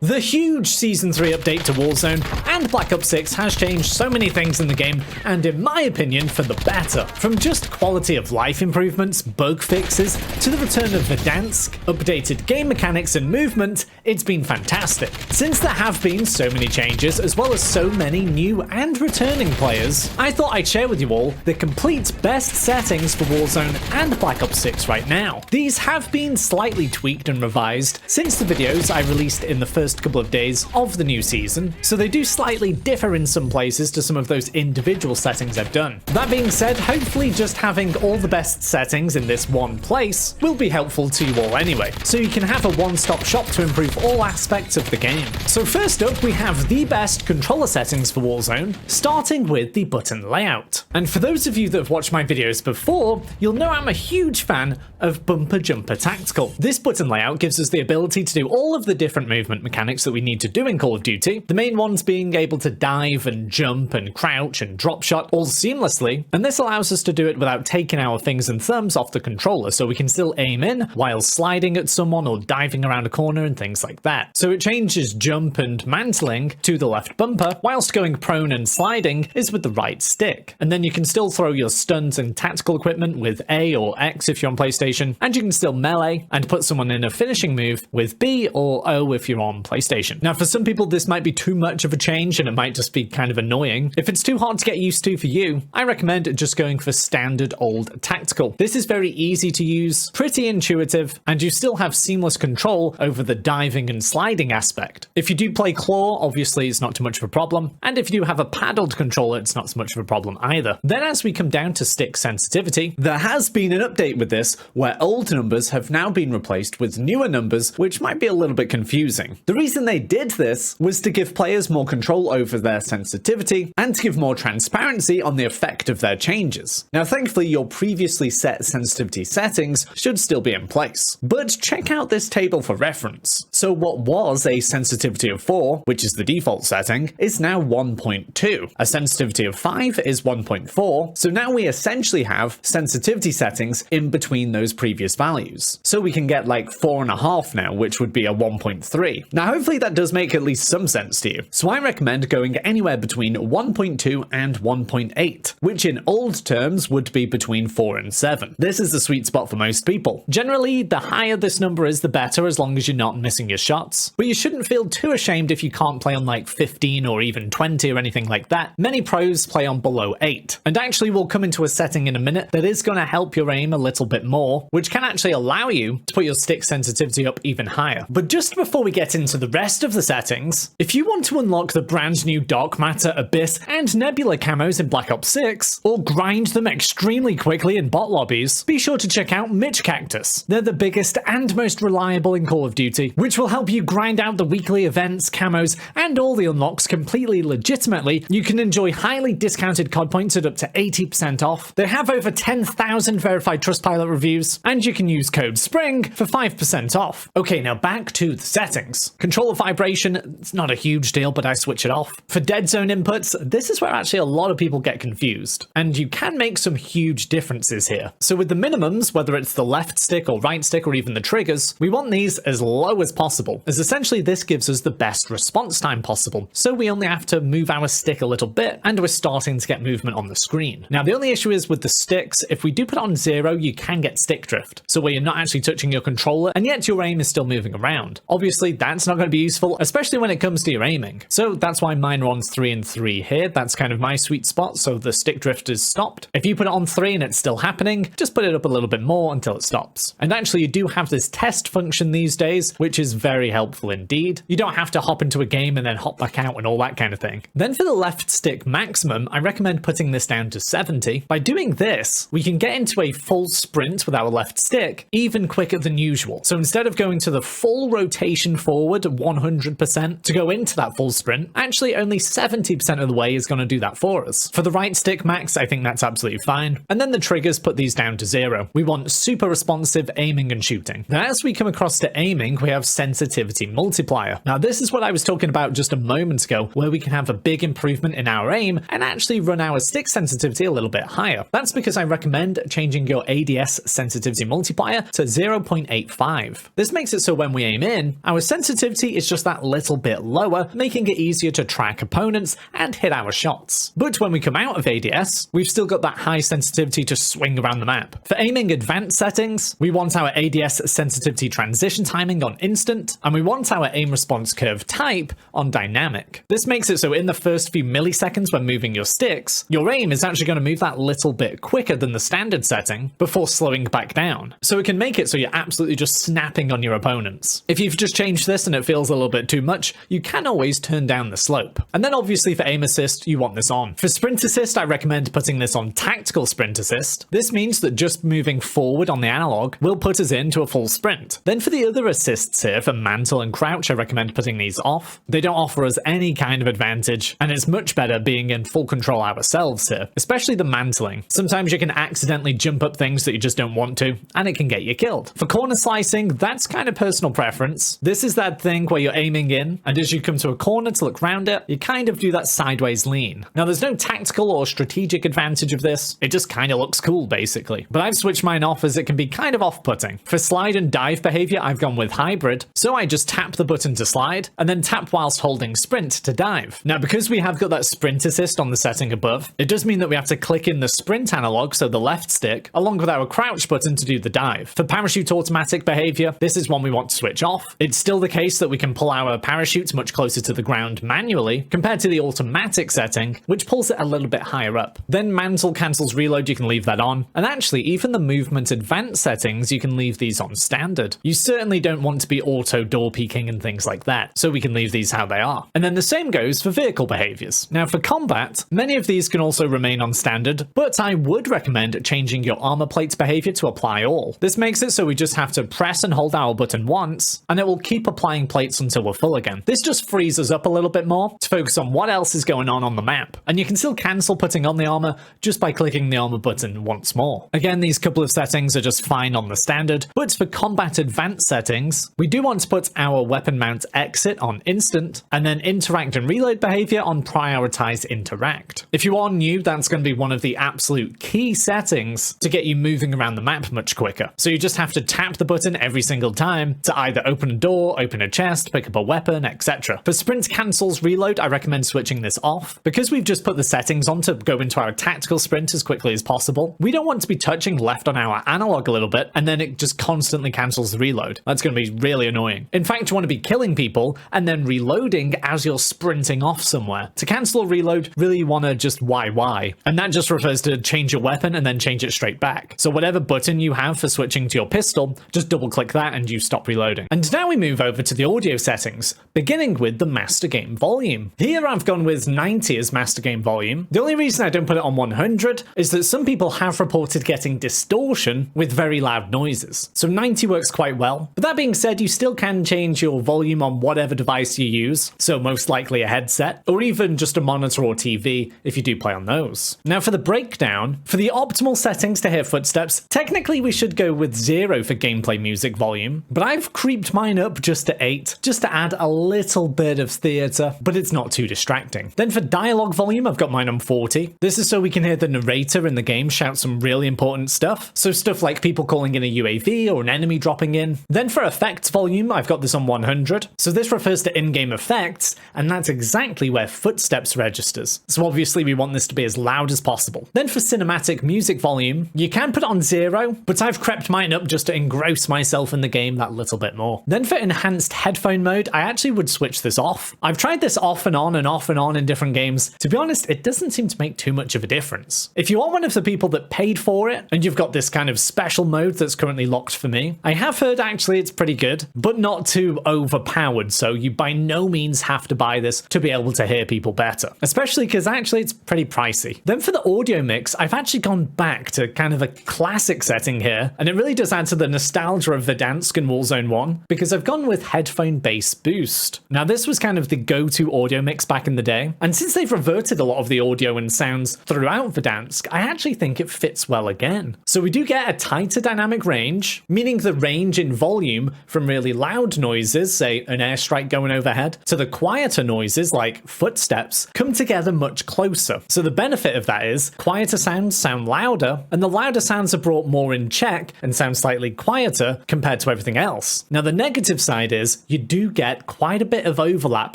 The huge Season 3 update to Warzone and Black Ops 6 has changed so many things in the game, and in my opinion, for the better. From just quality of life improvements, bug fixes, to the return of Verdansk, updated game mechanics and movement, it's been fantastic. Since there have been so many changes, as well as so many new and returning players, I thought I'd share with you all the complete best settings for Warzone and Black Ops 6 right now. These have been slightly tweaked and revised since the videos I released in the first couple of days of the new season, so they do slightly differ in some places to some of those individual settings I've done. That being said, hopefully just having all the best settings in this one place will be helpful to you all anyway, so you can have a one-stop shop to improve all aspects of the game. So first up, we have the best controller settings for Warzone, starting with the button layout. And for those of you that have watched my videos before, you'll know I'm a huge fan of Bumper Jumper Tactical. This button layout gives us the ability to do all of the different movement mechanics that we need to do in Call of Duty, the main ones being able to dive and jump and crouch and drop shot all seamlessly, and this allows us to do it without taking our fingers and thumbs off the controller, so we can still aim in while sliding at someone or diving around a corner and things like that. So it changes jump and mantling to the left bumper, whilst going prone and sliding is with the right stick. And then you can still throw your stuns and tactical equipment with A or X if you're on PlayStation, and you can still melee and put someone in a finishing move with B or O if you're on PlayStation. Now, for some people, this might be too much of a change and it might just be kind of annoying. If it's too hard to get used to for you, I recommend just going for standard old tactical. This is very easy to use, pretty intuitive, and you still have seamless control over the diving and sliding aspect. If you do play claw, obviously it's not too much of a problem, and if you do have a paddled controller, it's not so much of a problem either. Then as we come down to stick sensitivity, there has been an update with this where old numbers have now been replaced with newer numbers, which might be a little bit confusing. The reason they did this was to give players more control over their sensitivity and to give more transparency on the effect of their changes. Now, thankfully, your previously set sensitivity settings should still be in place, but check out this table for reference. So what was a sensitivity of 4, which is the default setting, is now 1.2. A sensitivity of 5 is 1.4, so now we essentially have sensitivity settings in between those previous values. So we can get like 4.5 now, which would be a 1.3. Now, hopefully that does make at least some sense to you. So I recommend going anywhere between 1.2 and 1.8, which in old terms would be between 4 and 7. This is the sweet spot for most people. Generally, the higher this number is, the better, as long as you're not missing your shots. But you shouldn't feel too ashamed if you can't play on like 15 or even 20 or anything like that. Many pros play on below 8. And actually, we'll come into a setting in a minute that is going to help your aim a little bit more, which can actually allow you to put your stick sensitivity up even higher. But just before we get into the rest of the settings, if you want to unlock the brand new Dark Matter, Abyss, and Nebula camos in Black Ops 6, or grind them extremely quickly in bot lobbies, be sure to check out Mitch Cactus. They're the biggest and most reliable in Call of Duty, which will help you grind out the weekly events, camos, and all the unlocks completely legitimately. You can enjoy highly discounted COD points at up to 80% off. They have over 10,000 verified Trustpilot reviews, and you can use code SPRING for 5% off. Okay, now back to the settings. Controller vibration, it's not a huge deal, but I switch it off. For deadzone inputs, this is where actually a lot of people get confused, and you can make some huge differences here. So with the minimums, whether it's the left stick or right stick or even the triggers, we want these as low as possible, as essentially this gives us the best response time possible. So we only have to move our stick a little bit, and we're starting to get movement on the screen. Now, the only issue is with the sticks, if we do put it on 0, you can get stick drift, so where you're not actually touching your controller, and yet your aim is still moving around. Obviously, that's not going to be useful, especially when it comes to your aiming. So that's why mine are on 3 and 3 here. That's kind of my sweet spot, so the stick drift is stopped. If you put it on 3 and it's still happening, just put it up a little bit more until it stops. And actually, you do have this test function these days, which is very helpful indeed. You don't have to hop into a game and then hop back out and all that kind of thing. Then for the left stick maximum, I recommend putting this down to 70. By doing this, we can get into a full sprint with our left stick even quicker than usual. So instead of going to the full rotation forward 100% to go into that full sprint, actually only 70% of the way is going to do that for us. For the right stick max, I think that's absolutely fine. And then the triggers, put these down to 0. We want super responsive aiming and shooting. Now, as we come across to aiming, we have sensitivity multiplier. Now this is what I was talking about just a moment ago, where we can have a big improvement in our aim and actually run our stick sensitivity a little bit higher. That's because I recommend changing your ADS sensitivity multiplier to 0.85. This makes it so when we aim in, our sensitivity is just that little bit lower, making it easier to track opponents and hit our shots. But when we come out of ADS, we've still got that high sensitivity to swing around the map. For aiming advanced settings, we want our ADS sensitivity transition timing on instant, and we want our aim response curve type on dynamic. This makes it so in the first few milliseconds when moving your sticks, your aim is actually going to move that little bit quicker than the standard setting before slowing back down. So it can make it so you're absolutely just snapping on your opponents. If you've just changed this and it feels a little bit too much, you can always turn down the slope. And then obviously for aim assist, you want this on. For sprint assist, I recommend putting this on tactical sprint assist. This means that just moving forward on the analog will put us into a full sprint. Then for the other assists here, for mantle and crouch, I recommend putting these off. They don't offer us any kind of advantage, and it's much better being in full control ourselves here, especially the mantling. Sometimes you can accidentally jump up things that you just don't want to, and it can get you killed. For corner slicing, that's kind of personal preference. This is that thing where you're aiming in, and as you come to a corner to look round it, you kind of do that sideways lean. Now there's no tactical or strategic advantage of this, it just kind of looks cool basically. But I've switched mine off as it can be kind of off-putting. For slide and dive behavior, I've gone with hybrid, so I just tap the button to slide, and then tap whilst holding sprint to dive. Now because we have got that sprint assist on the setting above, it does mean that we have to click in the sprint analog, so the left stick, along with our crouch button to do the dive. For parachute automatic behavior, this is one we want to switch off. It's still the case that we can pull our parachutes much closer to the ground manually, compared to the automatic setting, which pulls it a little bit higher up. Then mantle cancels reload, you can leave that on. And actually, even the movement advanced settings, you can leave these on standard. You certainly don't want to be auto door peeking and things like that, so we can leave these how they are. And then the same goes for vehicle behaviors. Now for combat, many of these can also remain on standard, but I would recommend changing your armor plates behavior to apply all. This makes it so we just have to press and hold our button once, and it will keep applying plates until we're full again. This just frees us up a little bit more to focus on what else is going on the map. And you can still cancel putting on the armor just by clicking the armor button once more. Again, these couple of settings are just fine on the standard, but for combat advanced settings, we do want to put our weapon mount exit on instant, and then interact and reload behavior on prioritize interact. If you are new, that's going to be one of the absolute key settings to get you moving around the map much quicker. So you just have to tap the button every single time to either open a door, open a chest, pick up a weapon, etc. For sprint cancels reload, I recommend switching this off. Because we've just put the settings on to go into our tactical sprint as quickly as possible, we don't want to be touching left on our analog a little bit and then it just constantly cancels the reload. That's going to be really annoying. In fact, you want to be killing people and then reloading as you're sprinting off somewhere. To cancel a reload, really you want to just YY, and that just refers to change your weapon and then change it straight back. So whatever button you have for switching to your pistol, just double click that and you stop reloading. And now we move over to the audio settings, beginning with the master game volume. Here I've gone with 90 as master game volume. The only reason I don't put it on 100 is that some people have reported getting distortion with very loud noises. So 90 works quite well. But that being said, you still can change your volume on whatever device you use, so most likely a headset, or even just a monitor or TV if you do play on those. Now for the breakdown, for the optimal settings to hear footsteps, technically we should go with 0 for gameplay music volume, but I've creeped mine up just to 8, just to add a little bit of theatre, but it's not too distracting. Then for dialogue volume, I've got mine on 40. This is so we can hear the narrator in the game shout some really important stuff, so stuff like people calling in a UAV or an enemy dropping in. Then for effects volume, I've got this on 100, so this refers to in-game effects, and that's exactly where footsteps registers. So obviously we want this to be as loud as possible. Then for cinematic music volume, you can put it on 0, but I've crept mine up just to engross myself in the game that little bit more. Then for enhanced headphone mode, I actually would switch this off. I've tried this off and on and off and on in different games. To be honest, it doesn't seem to make too much of a difference. If you are one of the people that paid for it, and you've got this kind of special mode that's currently locked for me, I have heard actually it's pretty good, but not too overpowered, so you by no means have to buy this to be able to hear people better, especially because actually it's pretty pricey. Then for the audio mix, I've actually gone back to kind of a classic setting here, and it really does add to the nostalgia of Verdansk and Warzone 1, because I've gone with headphone bass boost. Now this was kind of the go-to audio mix back in the day, and since they've reverted a lot of the audio and sounds throughout Verdansk, I actually think it fits well again. So we do get a tighter dynamic range, meaning the range in volume from really loud noises, say an airstrike going overhead, to the quieter noises like footsteps come together much closer. So the benefit of that is quieter sounds sound louder, and the louder sounds are brought more in check and sound slightly quieter compared to everything else. Now the negative side is you do get quite a bit of overlap,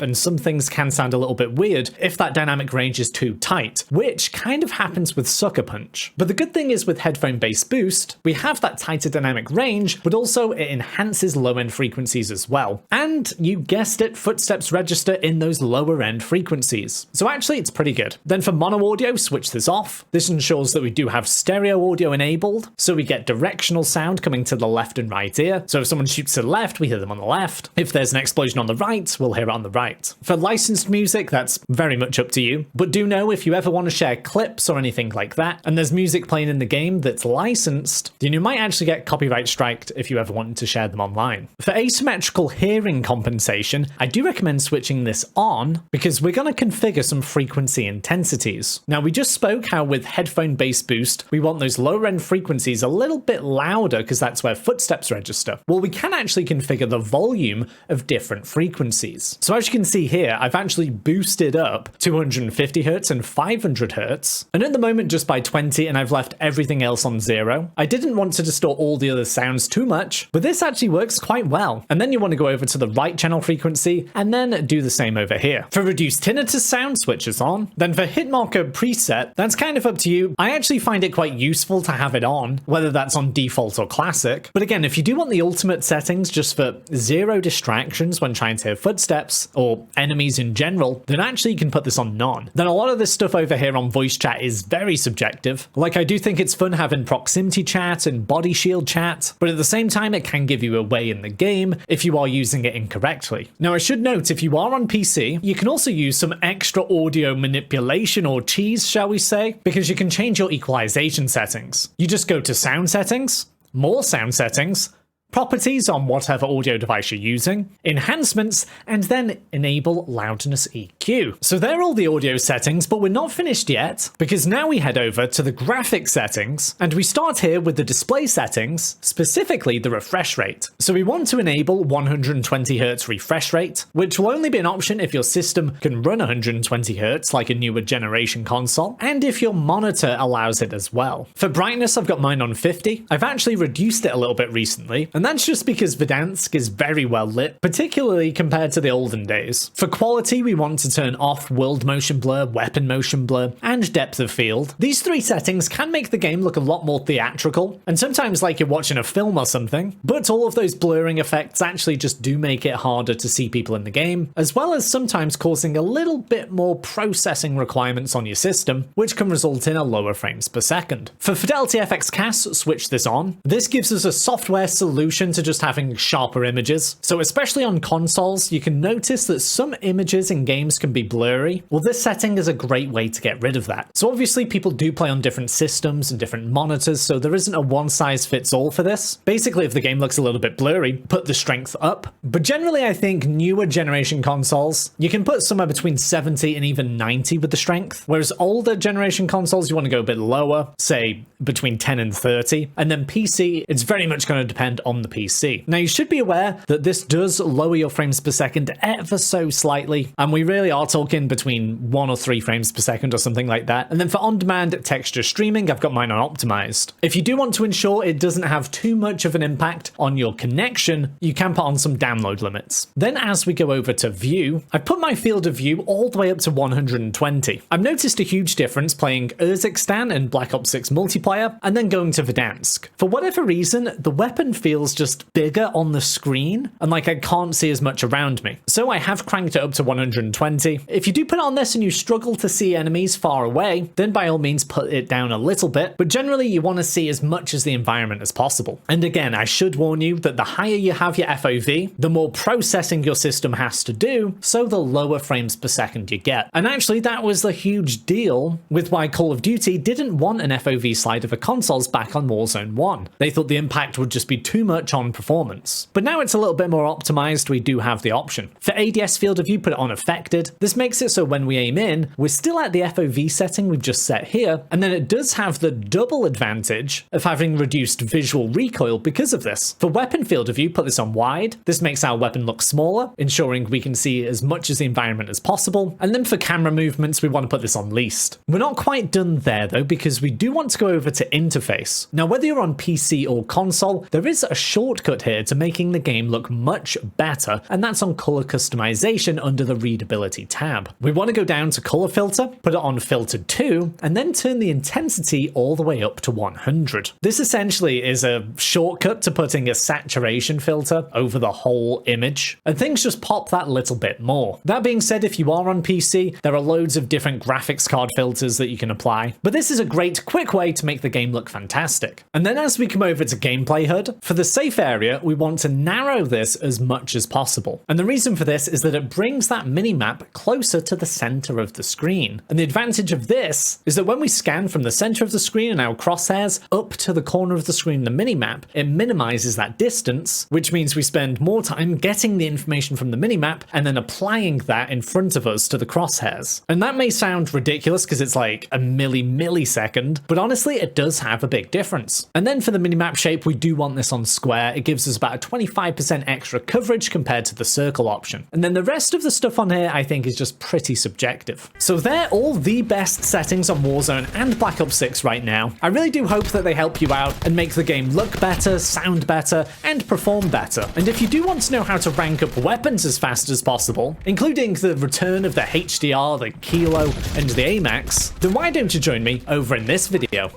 and some things can sound a little bit weird if that dynamic range is too tight, which kind of happens with Sucker Punch. But the good thing is with headphone bass boost, we have that tighter dynamic range, but also it enhances low-end frequencies as well. And you guessed it, footsteps register in those lower end frequencies. So actually it's pretty good. Then for mono audio, switch this off. This ensures that we do have stereo audio enabled, so we get directional sound coming to the left and right ear. So if someone shoots to the left, we hear them on the left. If there's an explosion on the right, we'll hear it on the right. For licensed music, that's very much up to you, but do know if you ever want to share clips or anything like that, and there's music playing in the game that's licensed, then you might actually get copyright striked if you ever wanted to share them online. For asymmetrical hearing compensation, I do recommend switching this on because we're going to configure some frequency intensities. Now we just spoke how with headphone bass boost, we want those lower end frequencies a little bit louder because that's where footsteps register. Well, we can actually configure the volume of different frequencies. So as you can see here, I've actually boosted up 250 Hz and 500 Hz, and at the moment just by 20, and I've left everything else on 0. I didn't want to distort all the other sounds too much, but this actually works quite well. And then you want to go over to the right channel frequency and then do the same over here. For reduced tinnitus sound, switch this on. Then for hit marker preset, that's kind of up to you. I actually find it quite useful to have it on, whether that's on default or classic. But again, if you do want the ultimate settings just for 0 distractions when trying to hear footsteps or enemies in general, then actually you can put this on none. Then a lot of this stuff over here on voice chat is very subjective. Like I do think it's fun having proximity chat and body shield chat, but at the same time it can give you away in the game if you are using it incorrectly. Now I should note, if you are on PC, you can also use some extra audio manipulation or cheese, shall we say, because you can change your equalization settings. You just go to sound settings, more sound settings, properties on whatever audio device you're using, enhancements, and then enable loudness EQ. So they're all the audio settings, but we're not finished yet, because now we head over to the graphic settings, and we start here with the display settings, specifically the refresh rate. So we want to enable 120 Hz refresh rate, which will only be an option if your system can run 120 Hz like a newer generation console, and if your monitor allows it as well. For brightness, I've got mine on 50. I've actually reduced it a little bit recently, and that's just because Verdansk is very well lit, particularly compared to the olden days. For quality, we want to turn off world motion blur, weapon motion blur, and depth of field. These 3 settings can make the game look a lot more theatrical, and sometimes like you're watching a film or something, but all of those blurring effects actually just do make it harder to see people in the game, as well as sometimes causing a little bit more processing requirements on your system, which can result in a lower frames per second. For Fidelity FX CAS, switch this on. This gives us a software solution to just having sharper images. So especially on consoles, you can notice that some images in games can be blurry. Well, this setting is a great way to get rid of that. So obviously people do play on different systems and different monitors, so there isn't a one size fits all for this. Basically, if the game looks a little bit blurry, put the strength up. But generally, I think newer generation consoles, you can put somewhere between 70 and even 90 with the strength. Whereas older generation consoles, you want to go a bit lower, say between 10 and 30. And then PC, it's very much going to depend on the PC. Now you should be aware that this does lower your frames per second ever so slightly, and we really are talking between 1 or 3 frames per second or something like that. And then for on-demand texture streaming, I've got mine on optimized. If you do want to ensure it doesn't have too much of an impact on your connection, you can put on some download limits. Then as we go over to view, I've put my field of view all the way up to 120. I've noticed a huge difference playing Urzikstan and Black Ops 6 multiplayer, and then going to Verdansk. For whatever reason, the weapon feels just bigger on the screen, and like I can't see as much around me. So I have cranked it up to 120. If you do put it on this and you struggle to see enemies far away, then by all means put it down a little bit, but generally you want to see as much as the environment as possible. And again, I should warn you that the higher you have your FOV, the more processing your system has to do, so the lower frames per second you get. And actually that was the huge deal with why Call of Duty didn't want an FOV slider for consoles back on Warzone 1. They thought the impact would just be too much on performance. But now it's a little bit more optimized, we do have the option. For ADS field of view, put it on affected. 100. This makes it so when we aim in, we're still at the FOV setting we've just set here, and then it does have the double advantage of having reduced visual recoil because of this. For weapon field of view, put this on wide. This makes our weapon look smaller, ensuring we can see as much as the environment as possible. And then for camera movements, we want to put this on least. We're not quite done there though, because we do want to go over to interface. Now, whether you're on PC or console, there is a shortcut here to making the game look much better, and that's on color customization under the readability tab. We want to go down to color filter, put it on filtered 2, and then turn the intensity all the way up to 100. This essentially is a shortcut to putting a saturation filter over the whole image, and things just pop that little bit more. That being said, if you are on PC, there are loads of different graphics card filters that you can apply, but this is a great quick way to make the game look fantastic. And then as we come over to gameplay HUD, for the safe area, we want to narrow this as much as possible. And the reason for this is that it brings that minimap closer to the center of the screen. And the advantage of this is that when we scan from the center of the screen and our crosshairs up to the corner of the screen, the minimap, it minimizes that distance, which means we spend more time getting the information from the minimap and then applying that in front of us to the crosshairs. And that may sound ridiculous because it's like a millisecond, but honestly, it does have a big difference. And then for the minimap shape, we do want this on square. It gives us about a 25% extra coverage compared to the circle option. And then the rest of the stuff on here, I think, is just pretty subjective. So they're all the best settings on Warzone and Black Ops 6 right now. I really do hope that they help you out and make the game look better, sound better, and perform better. And if you do want to know how to rank up weapons as fast as possible, including the return of the HDR, the Kilo, and the AMAX, then why don't you join me over in this video?